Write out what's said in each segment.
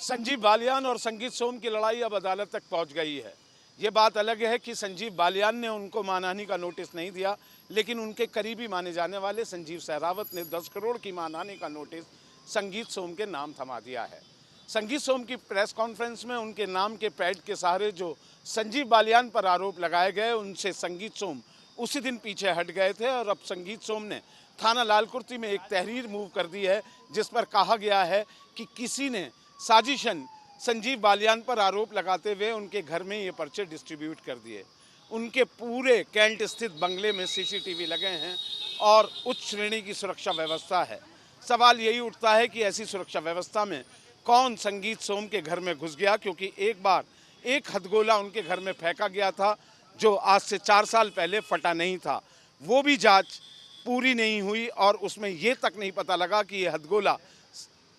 संजीव बालियान और संगीत सोम की लड़ाई अब अदालत तक पहुंच गई है। ये बात अलग है कि संजीव बालियान ने उनको मानहानि का नोटिस नहीं दिया, लेकिन उनके करीबी माने जाने वाले संजीव सहरावत ने 10 करोड़ की मानहानि का नोटिस संगीत सोम के नाम थमा दिया है। संगीत सोम की प्रेस कॉन्फ्रेंस में उनके नाम के पैड के सहारे जो संजीव बालियान पर आरोप लगाए गए, उनसे संगीत सोम उसी दिन पीछे हट गए थे और अब संगीत सोम ने थाना लालकुर्ती में एक तहरीर मूव कर दी है, जिस पर कहा गया है कि किसी ने साजिशन संजीव बालियान पर आरोप लगाते हुए उनके घर में ये पर्चे डिस्ट्रीब्यूट कर दिए। उनके पूरे कैंट स्थित बंगले में सीसीटीवी लगे हैं और उच्च श्रेणी की सुरक्षा व्यवस्था है। सवाल यही उठता है कि ऐसी सुरक्षा व्यवस्था में कौन संगीत सोम के घर में घुस गया, क्योंकि एक बार एक हथगोला उनके घर में फेंका गया था जो आज से 4 साल पहले फटा नहीं था। वो भी जांच पूरी नहीं हुई और उसमें ये तक नहीं पता लगा कि ये हथगोला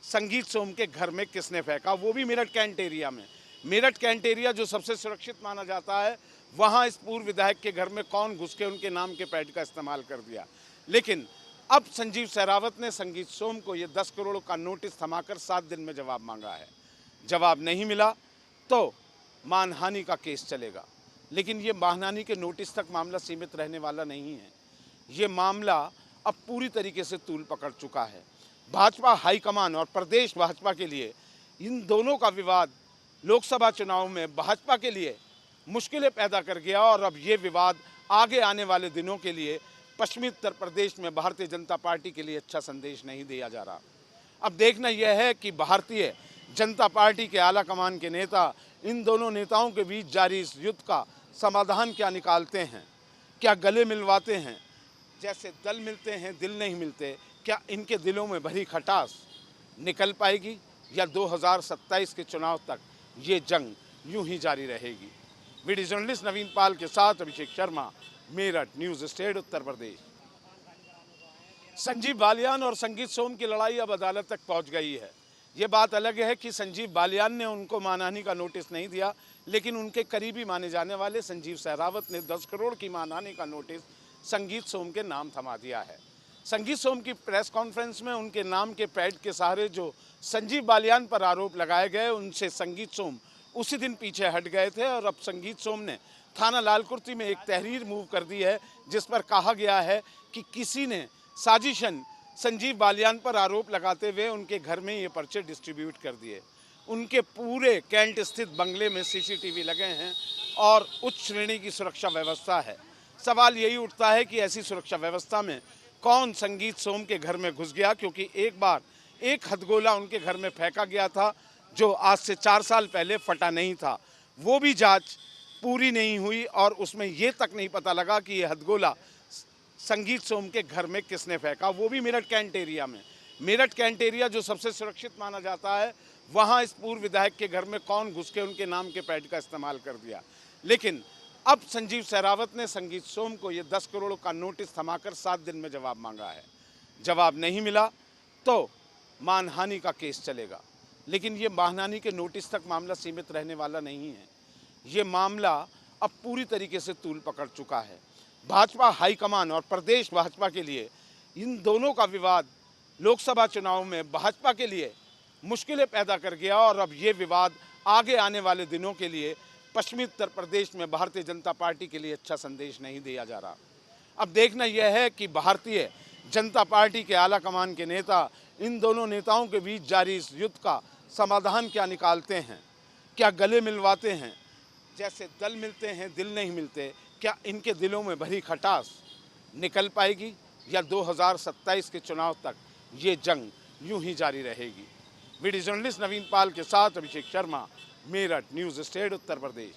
संगीत सोम के घर में किसने फेंका, वो भी मेरठ कैंट एरिया में। मेरठ कैंट एरिया जो सबसे सुरक्षित माना जाता है, वहाँ इस पूर्व विधायक के घर में कौन घुस के उनके नाम के पैड का इस्तेमाल कर दिया। लेकिन अब संजीव सहरावत ने संगीत सोम को ये 10 करोड़ का नोटिस थमाकर 7 दिन में जवाब मांगा है। जवाब नहीं मिला तो मानहानि का केस चलेगा। लेकिन ये मानहानि के नोटिस तक मामला सीमित रहने वाला नहीं है। ये मामला अब पूरी तरीके से तूल पकड़ चुका है। भाजपा हाईकमान और प्रदेश भाजपा के लिए इन दोनों का विवाद लोकसभा चुनाव में भाजपा के लिए मुश्किलें पैदा कर गया और अब ये विवाद आगे आने वाले दिनों के लिए पश्चिमी उत्तर प्रदेश में भारतीय जनता पार्टी के लिए अच्छा संदेश नहीं दिया जा रहा। अब देखना यह है कि भारतीय जनता पार्टी के आला कमान के नेता इन दोनों नेताओं के बीच जारी इस युद्ध का समाधान क्या निकालते हैं, क्या गले मिलवाते हैं। जैसे दल मिलते हैं दिल नहीं मिलते, क्या इनके दिलों में भरी खटास निकल पाएगी या 2027 के चुनाव तक ये जंग यूं ही जारी रहेगी। वीडियो जर्नलिस्ट नवीन पाल के साथ अभिषेक शर्मा, मेरठ, न्यूज़ स्टेट, उत्तर प्रदेश। संजीव बालियान और संगीत सोम की लड़ाई अब अदालत तक पहुंच गई है। ये बात अलग है कि संजीव बालियान ने उनको मानहानि का नोटिस नहीं दिया, लेकिन उनके करीबी माने जाने वाले संजीव सहरावत ने 10 करोड़ की मानहानि का नोटिस संगीत सोम के नाम थमा दिया है। संगीत सोम की प्रेस कॉन्फ्रेंस में उनके नाम के पैड के सहारे जो संजीव बालियान पर आरोप लगाए गए, उनसे संगीत सोम उसी दिन पीछे हट गए थे और अब संगीत सोम ने थाना लालकुर्ती में एक तहरीर मूव कर दी है, जिस पर कहा गया है कि किसी ने साजिशन संजीव बालियान पर आरोप लगाते हुए उनके घर में ये पर्चे डिस्ट्रीब्यूट कर दिए। उनके पूरे कैंट स्थित बंगले में सीसीटीवी लगे हैं और उच्च श्रेणी की सुरक्षा व्यवस्था है। सवाल यही उठता है कि ऐसी सुरक्षा व्यवस्था में कौन संगीत सोम के घर में घुस गया, क्योंकि एक बार एक हथगोला उनके घर में फेंका गया था जो आज से 4 साल पहले फटा नहीं था। वो भी जांच पूरी नहीं हुई और उसमें ये तक नहीं पता लगा कि ये हथगोला संगीत सोम के घर में किसने फेंका, वो भी मेरठ कैंट एरिया में। मेरठ कैंट एरिया जो सबसे सुरक्षित माना जाता है, वहाँ इस पूर्व विधायक के घर में कौन घुस के उनके नाम के पैड का इस्तेमाल कर दिया। लेकिन अब संजीव सहरावत ने संगीत सोम को ये 10 करोड़ का नोटिस थमाकर 7 दिन में जवाब मांगा है। जवाब नहीं मिला तो मानहानि का केस चलेगा। लेकिन ये मानहानि के नोटिस तक मामला सीमित रहने वाला नहीं है। ये मामला अब पूरी तरीके से तूल पकड़ चुका है। भाजपा हाईकमान और प्रदेश भाजपा के लिए इन दोनों का विवाद लोकसभा चुनाव में भाजपा के लिए मुश्किलें पैदा कर गया और अब ये विवाद आगे आने वाले दिनों के लिए पश्चिमी उत्तर प्रदेश में भारतीय जनता पार्टी के लिए अच्छा संदेश नहीं दिया जा रहा। अब देखना यह है कि भारतीय जनता पार्टी के आला कमान के नेता इन दोनों नेताओं के बीच जारी इस युद्ध का समाधान क्या निकालते हैं, क्या गले मिलवाते हैं। जैसे दल मिलते हैं दिल नहीं मिलते, क्या इनके दिलों में भरी खटास निकल पाएगी या 2027 के चुनाव तक ये जंग यूं ही जारी रहेगी। वीडियो जर्नलिस्ट नवीन पाल के साथ अभिषेक शर्मा, मेरठ, न्यूज़ स्टेट, उत्तर प्रदेश।